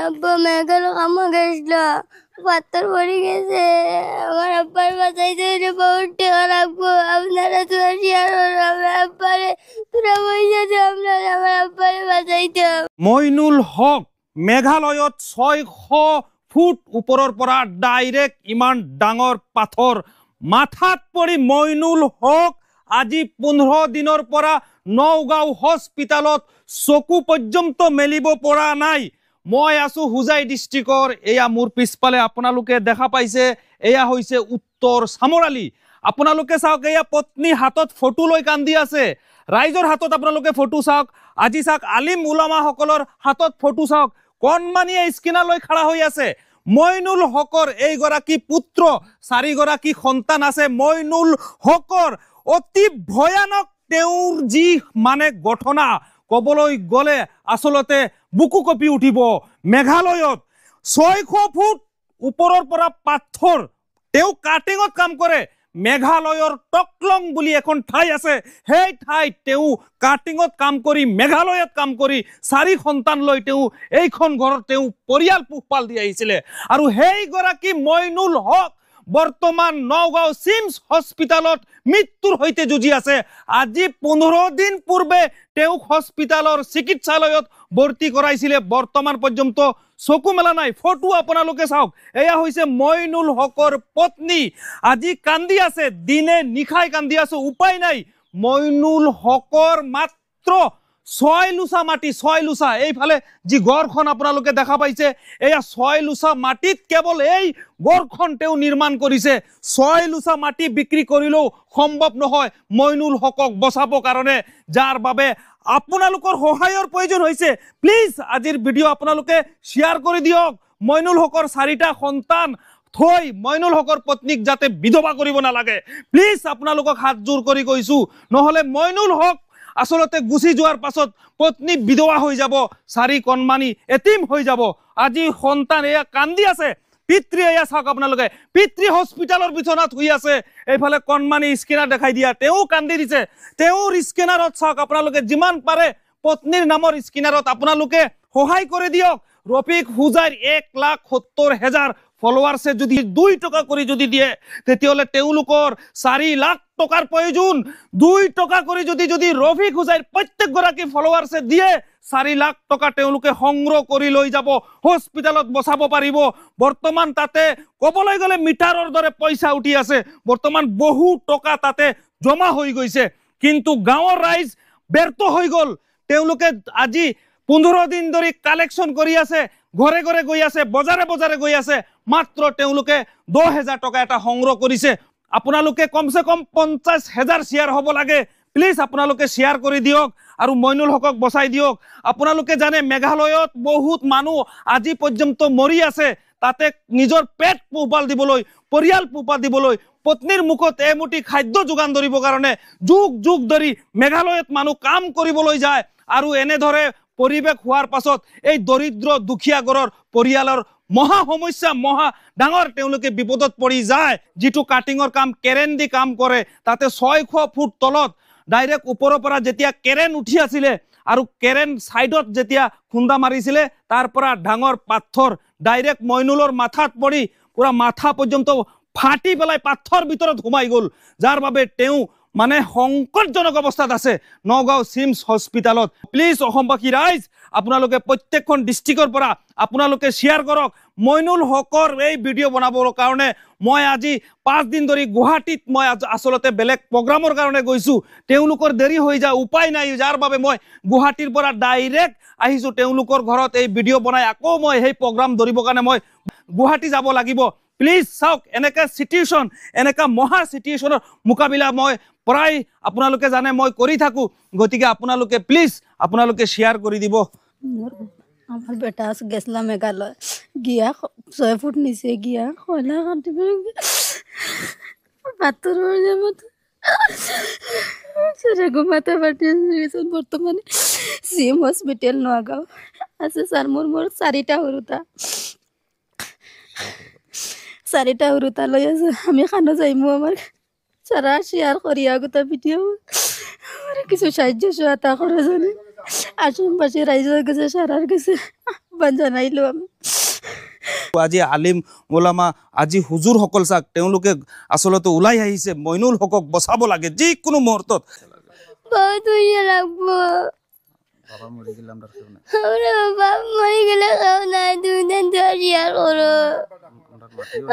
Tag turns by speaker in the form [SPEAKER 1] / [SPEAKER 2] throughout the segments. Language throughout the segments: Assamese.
[SPEAKER 1] আব্বা মেঘালো কামে গেছিল পাথর পড়ে গেছে আমার আব্বার বাঁচাইতে হলে বহুত টাকা লাগবো আপনারা তোরা শেয়ার করো আমার আব্বারে তোরা পয়সা দিয়ে আপনারা আমার আব্বারে বাঁচাইতে
[SPEAKER 2] মইনুল হক মেঘালয়ত 600 ফুট ওপৰৰ পৰা ডাইৰেক্ট ইমান ডাঙৰ পাথৰ মাথাত পৰি মইনুল হক আজি 15 দিনৰ পৰা নওগাঁও হস্পিটালত চকু পৰ্যন্ত মেলিব পৰা নাই মই আছো হুজাই ডিস্ট্ৰিক্টৰ এয়া মোৰ পিছফালে আপোনালোকে দেখা পাইছে এয়া হৈছে উত্তৰ সামৰালি আপোনালোকে চাওক এয়া পত্নী হাতত ফটো লৈ কান্দি আছে ৰাইজৰ হাতত আপোনালোকে ফটো চাওক আজি চাওক আলিম উলামা সকলৰ হাতত ফটো চাওক কণমানিয়ে স্কিনাৰ লৈ খড়া হৈ আছে মইনুল হকৰ এই গৰাকী পুত্ৰ 4 গৰাকী সন্তান আছে মইনুল হকৰ অতি ভয়ানক তেওঁৰ যি মানে ঘটনা কবলৈ গলে আসলতে বুকু কপি উঠিব মেঘালয়ত 600 ফুট ওপৰৰ পৰা পাথৰ তেওঁ কাটিঙত কাম কৰে মেঘালয়ৰ টকলং বুলি এখন ঠাই আছে সেই ঠাইত তেওঁ কাটিঙত কাম কৰি মেঘালয়ত কাম কৰি 4 সন্তান লৈ তেওঁ এইখন ঘৰত তেওঁ পৰিয়াল পোহপাল দি আহিছিল আৰু সেই গৰাকী মইনুল হক বৰ্তমান নওগাঁও সিমস হস্পিটালত মৃত্যুৰ হৈতে যুঁজি আছে আজি 15 দিন পূৰ্বে তেওঁ হস্পিটালৰ চিকিৎসালয়ত ভৰ্তি কৰাইছিল বৰ্তমান পৰ্যন্ত চকু মেলা নাই ফটো আপোনালোকে চাওক এয়া হৈছে মইনুল হকৰ পত্নী আজি কান্দি আছে দিনে নিখাই কান্দি আছে উপায় নাই মইনুল হকৰ মাত্ৰ 6 লুচা মাটি 6 লুচা এইফালে যি গড়খন আপোনালোকে দেখা পাইছে এয়া 6 লুচা মাটিত কেৱল এই গড়খন তেওঁ নিৰ্মাণ কৰিছে 6 লুচা মাটি বিক্ৰী কৰিলেও সম্ভৱ নহয় মইনুল হকক বচাব কাৰণে যাৰ বাবে আপোনালোকৰ সহায়ৰ প্ৰয়োজন হৈছে প্লিজ আজিৰ ভিডিও আপোনালোকে শেয়াৰ কৰি দিয়ক মইনুল হকৰ 4টা সন্তান থৈ মইনুল হকৰ পত্নীক যাতে বিধৱা কৰিব নালাগে প্লিজ আপোনালোকক হাত জোৰ কৰি কৈছো নহলে মইনুল হক আসলতে গুছি যোৱাৰ পাছত পত্নী বিধৱা হৈ যাব 4 কণমানি এতিম হৈ যাব আজি সন্তান এয়া কান্দি আছে পিতৃ এয়া চাওক আপোনালোকে পিতৃ হস্পিটালৰ বিছনাত শুই আছে এইফালে কণমানি স্কেনাৰ দেখাই দিয়া তেওঁ কান্দি দিছে তেওঁৰ স্কেনাৰত চাওক আপোনালোকে যিমান পাৰে পত্নীৰ নামৰ স্কেনাৰত আপোনালোকে সহায় কৰি দিয়ক ৰফিক হুজাইৰ 1,70,000 ফলোৱাৰ্ছে যদি 2 টকা কৰি যদি দিয়ে তেতিয়ালে তেওঁলোকৰ 4 লাখ টকাৰ প্ৰয়োজন 2 টকা কৰি যদি ৰফিক হুজাইৰ প্ৰত্যেক গৰাকী ফলোৱাৰ্ছে দিয়ে 4 লাখ টকা তেওঁলোকে সংগ্ৰহ কৰি লৈ যাব হস্পিটালত বচাব পাৰিব বৰ্তমান তাতে কবলৈ গলে মিটাৰৰ দৰে পইচা উঠি আছে বৰ্তমান বহু টকা তাতে জমা হৈ গৈছে কিন্তু গাঁৱৰ ৰাইজ ব্যৰ্থ হৈ গল তেওঁলোকে আজি 15 দিন ধৰি কালেকশন কৰি আছে ঘৰে ঘৰে গৈ আছে বজাৰে বজাৰে গৈ আছে মাত্ৰ তেওঁলোকে 10,000 টকা এটা সংগ্ৰহ কৰিছে আপোনালোকে কমসে কম 50,000 শেয়াৰ হ'ব লাগে প্লিজ আপোনালোকে শেয়াৰ কৰি দিয়ক আৰু মইনুল হকক বচাই দিয়ক আপোনালোকে জানে মেঘালয়ত বহুত মানুহ আজি পৰ্যন্ত মৰি আছে তাতে নিজৰ পেট পোহপাল দিবলৈ পৰিয়াল পোহপাল দিবলৈ পত্নীৰ মুখত এমুঠি খাদ্য যোগান ধৰিবৰ কাৰণে যুগ যুগ ধৰি মেঘালয়ত মানুহ কাম কৰিবলৈ যায় আৰু এনে ধৰে পৰিবেশ হোৱাৰ পাছত এই দৰিদ্ৰ দুখীয়া ঘৰৰ পৰিয়ালৰ মহা সমস্যা মহা ডাঙৰ তেওঁলোকে বিপদত পৰি যায় যেটো কাটিঙৰ কাম কেৰেন দি কাম কৰে তাতে 600 ফুট তলত ডাইৰেক্ট ওপৰৰ পৰা যেতিয়া কেৰেন উঠি আছিল আৰু কেৰেন সাইডত যেতিয়া খুন্দা মাৰিছিল তাৰ পৰা ডাঙৰ পাথৰ ডাইৰেক্ট মইনুলৰ মাথাত পৰি পুৰা মাথা পৰ্যন্ত ফাটি পেলাই পাথৰ ভিতৰত ঘুমাই গল যাৰ বাবে তেওঁ মানে সংকটজনক অৱস্থাত আছে নগাঁও সিমস হস্পিটালত প্লিজ অসমবাসী ৰাইজ আপোনালোকে প্ৰত্যেকখন ডিস্ট্ৰিক্টৰ পৰা আপোনালোকে শেয়াৰ কৰক মইনুল হকৰ এই ভিডিও বনাবৰ কাৰণে মই আজি 5 দিন ধৰি গুৱাহাটীত মই আসলতে বেলেগ প্ৰগ্ৰামৰ কাৰণে গৈছো তেওঁলোকৰ দেৰি হৈ যায় উপায় নাই যাৰ বাবে মই গুৱাহাটীৰ পৰা ডাইৰেক্ট আহিছো তেওঁলোকৰ ঘৰত এই ভিডিও বনাই আকৌ মই এই প্ৰগ্ৰাম ধৰিবৰ কাৰণে মই গুৱাহাটী যাব লাগিব প্লিজ চাওক এনেকা সিচুৱেশন এনেকা মহা সিচুৱেশনৰ মোকাবিলা মই প্ৰায় আপোনালোকে জানে মই কৰি থাকো গতিকে আপোনালোকে প্লিজ আপোনালোকে শেয়াৰ কৰি দিব
[SPEAKER 1] আমার বেটা গেছলাম মেঘালয় গিয়া 6 ফুট নিচে গিয়া খোলা কাটিব পাথরের যেমন সেটা ঘুমাতে পারতেছে বর্তমানে সিম হসপিটাল নগাঁও আছে স্যার মোর 4টা হরুতা 4টা হরুতা লই আছে আমি খানো যাইমু আমার সারা শেয়ার করিয়া গোটা ভিডিও আমার কিছু সাহায্য সহায়তা করে জানি আসামবাসী রাইজের কাছে সারার কাছে
[SPEAKER 3] আহ্বান জনাইলো আমি
[SPEAKER 2] আজি আলিম ওলামা আজি হুজুৰ সকল চাক তেওঁলোকে আসলতে ওলাই আহিছে মইনুল হকক বচাব লাগে যিকোনো মুহূৰ্তত
[SPEAKER 1] বহুত পয়সা লাগবো আমরা বাপ মরে গেলে খাও নাই 2 দিন তো শেয়ার করো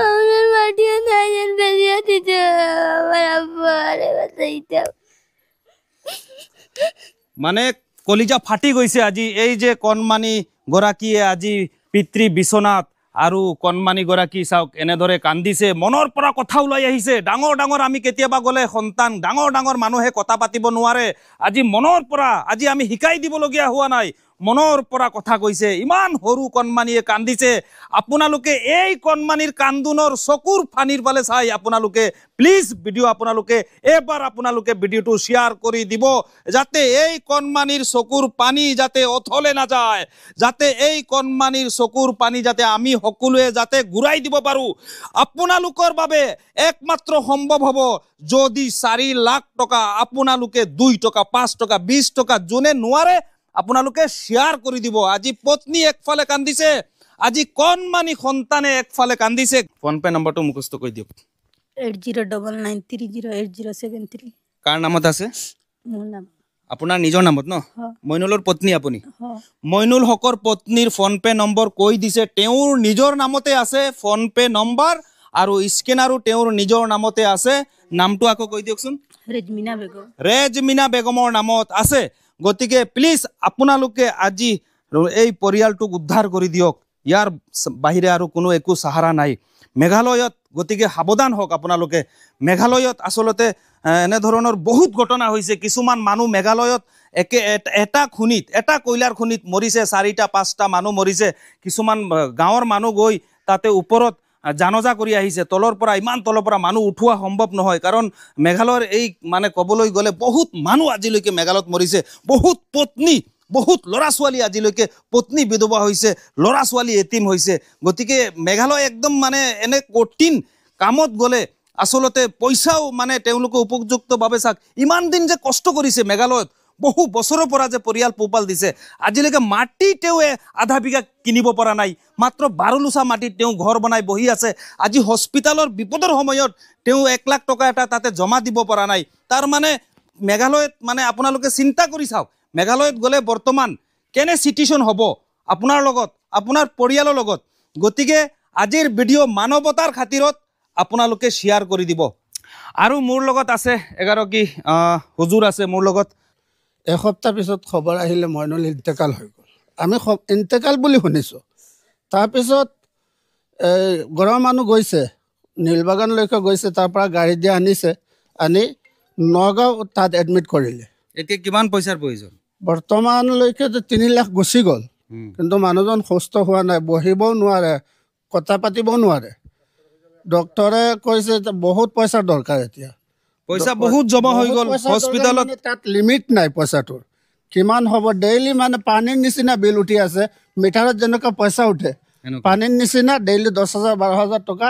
[SPEAKER 1] আমার মাটিও নাই যেন বেরিয়ে দিতে আমার আব্বা আরে বাঁচাইতে
[SPEAKER 2] মানে কলিজা ফাটি গৈছে আজি এই যে কণমানি গৰাকীয়ে আজি পিতৃ বিশ্বনাথ আৰু কণমানি গৰাকী চাওক এনেদৰে কান্দিছে মনৰ পৰা কথা ওলাই আহিছে ডাঙৰ ডাঙৰ আমি কেতিয়াবা গ'লে সন্তান ডাঙৰ ডাঙৰ মানুহে কথা পাতিব নোৱাৰে আজি মনৰ পৰা আজি আমি শিকাই দিবলগীয়া হোৱা নাই মনৰ পৰা কথা কৈছে ইমান সৰু কণমানিয়ে কান্দিছে আপোনালোকে এই কণমানিৰ কান্দোনৰ চকুৰ ফানিৰ ফালে চাই আপোনালোকে প্লিজ ভিডিঅ' আপোনালোকে এবাৰ আপোনালোকে ভিডিঅ'টো শ্বেয়াৰ কৰি দিব যাতে এই কণমানিৰ চকুৰ পানী যাতে অথলে নাযায় যাতে এই কণমানিৰ চকুৰ পানী যাতে আমি সকলোৱে যাতে ঘূৰাই দিব পাৰোঁ আপোনালোকৰ বাবে একমাত্ৰ সম্ভৱ হ'ব যদি 4 লাখ টকা আপোনালোকে 2 টকা 5 টকা 20 টকা যোনে নোৱাৰে আপোনালোকে শ্বেয়াৰ কৰি দিব আজি পত্নী একফালে কান্দিছে আজি কণমানি সন্তানে একফালে কান্দিছে ফোন পে নম্বৰটো মুখস্থ কৰি দিয়ক
[SPEAKER 3] 8099308073
[SPEAKER 2] কাৰ নামত আছে
[SPEAKER 3] মোৰ নাম
[SPEAKER 2] আপোনাৰ নিজৰ নামত ন
[SPEAKER 3] হয়।
[SPEAKER 2] মইনুলৰ পত্নী আপুনি
[SPEAKER 3] হয়
[SPEAKER 2] মইনুল হকৰ পত্নীৰ ফোন পে নম্বৰ কৈ দিছে তেওঁৰ নিজৰ নামতে আছে ফোন পে নম্বৰ আৰু স্কেনাৰো তেওঁৰ নিজৰ নামতে আছে নামটো আকৌ কৈ দিয়কচোন
[SPEAKER 3] ৰেজমিনা বেগম
[SPEAKER 2] ৰেজমিনা বেগমৰ নামত আছে গতিকে প্লিজ আপোনালোকে আজি এই পৰিয়ালটোক উদ্ধাৰ কৰি দিয়ক ইয়াৰ বাহিৰে আৰু কোনো একো সাহাৰা নাই মেঘালয়ত গতিকে সাৱধান হওক আপোনালোকে মেঘালয়ত আসলতে এনেধৰণৰ বহুত ঘটনা হৈছে কিছুমান মানুহ মেঘালয়ত এটা খুনিত এটা কয়লাৰ খুনিত মৰিছে 4টা 5টা মানুহ মৰিছে কিছুমান গাঁৱৰ মানুহ গৈ তাতে ওপৰত জানজা কৰি আহিছে তলৰ পৰা ইমান তলৰ পৰা মানুহ উঠোৱা সম্ভৱ নহয় কাৰণ মেঘালয়ৰ এই মানে ক'বলৈ গ'লে বহুত মানুহ আজিলৈকে মেঘালয়ত মৰিছে বহুত পত্নী বহুত ল'ৰা ছোৱালী আজিলৈকে পত্নী বিধৱা হৈছে ল'ৰা ছোৱালী এতিম হৈছে গতিকে মেঘালয় একদম মানে এনে কঠিন কামত গ'লে আসলতে পইচাও মানে তেওঁলোকে উপযুক্তভাৱে চাক ইমান দিন যে কষ্ট কৰিছে মেঘালয়ত বহু বছৰৰ পৰা যে পৰিয়াল পোহপাল দিছে আজিলৈকে মাটি তেওঁৱে আধা বিঘা কিনিব পৰা নাই মাত্ৰ 12 লুচা মাটিত তেওঁ ঘৰ বনাই বহি আছে আজি হস্পিটালৰ বিপদৰ সময়ত তেওঁ 1 লাখ টকা এটা তাতে জমা দিব পৰা নাই তাৰ মানে মেঘালয়ত মানে আপোনালোকে চিন্তা কৰি চাওক মেঘালয়ত গ'লে বৰ্তমান কেনে সিচুৱেশ্যন হ'ব আপোনাৰ লগত আপোনাৰ পৰিয়ালৰ লগত গতিকে আজিৰ ভিডিঅ' মানৱতাৰ খাতিৰত আপোনালোকে শ্বেয়াৰ কৰি দিব আৰু মোৰ লগত আছে এগৰাকী হুজুৰ আছে মোৰ লগত
[SPEAKER 4] এসপ্তাহ পিছত খবৰ আহিলে মইনুল ইন্তেকাল হৈ গ'ল আমি ইন্তেকাল বুলি শুনিছোঁ তাৰপিছত ঘৰৰ মানুহ গৈছে নীলবাগানলৈকে গৈছে তাৰ পৰা গাড়ী দি আনিছে আনি নগাঁও তাত এডমিট কৰিলে
[SPEAKER 2] এতিয়া কিমান পইচাৰ প্ৰয়োজন
[SPEAKER 4] বৰ্তমানলৈকে 3 লাখ গুচি গ'ল কিন্তু মানুহজন সুস্থ হোৱা নাই বহিবও নোৱাৰে কথা পাতিবও নোৱাৰে ডক্টৰে কৈছে যে বহুত পইচাৰ দৰকাৰ এতিয়া
[SPEAKER 2] পইচা বহুত জমা হৈ গ'ল হস্পিটালত
[SPEAKER 4] তাত লিমিট নাই পইচাটোৰ কিমান হ'ব ডেইলি মানে পানীৰ নিচিনা বিল উঠি আছে মিটাৰত যেনেকুৱা পইচা উঠে পানীৰ নিচিনা ডেইলি 10,000 12,000 টকা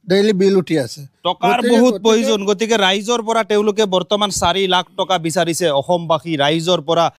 [SPEAKER 4] ডেইলি বিল উঠি আছে
[SPEAKER 2] টকাৰ বহুত প্ৰয়োজন গতিকে ৰাইজৰ পৰা তেওঁলোকে বৰ্তমান 4 লাখ টকা বিচাৰিছে অসমবাসী ৰাইজৰ পৰা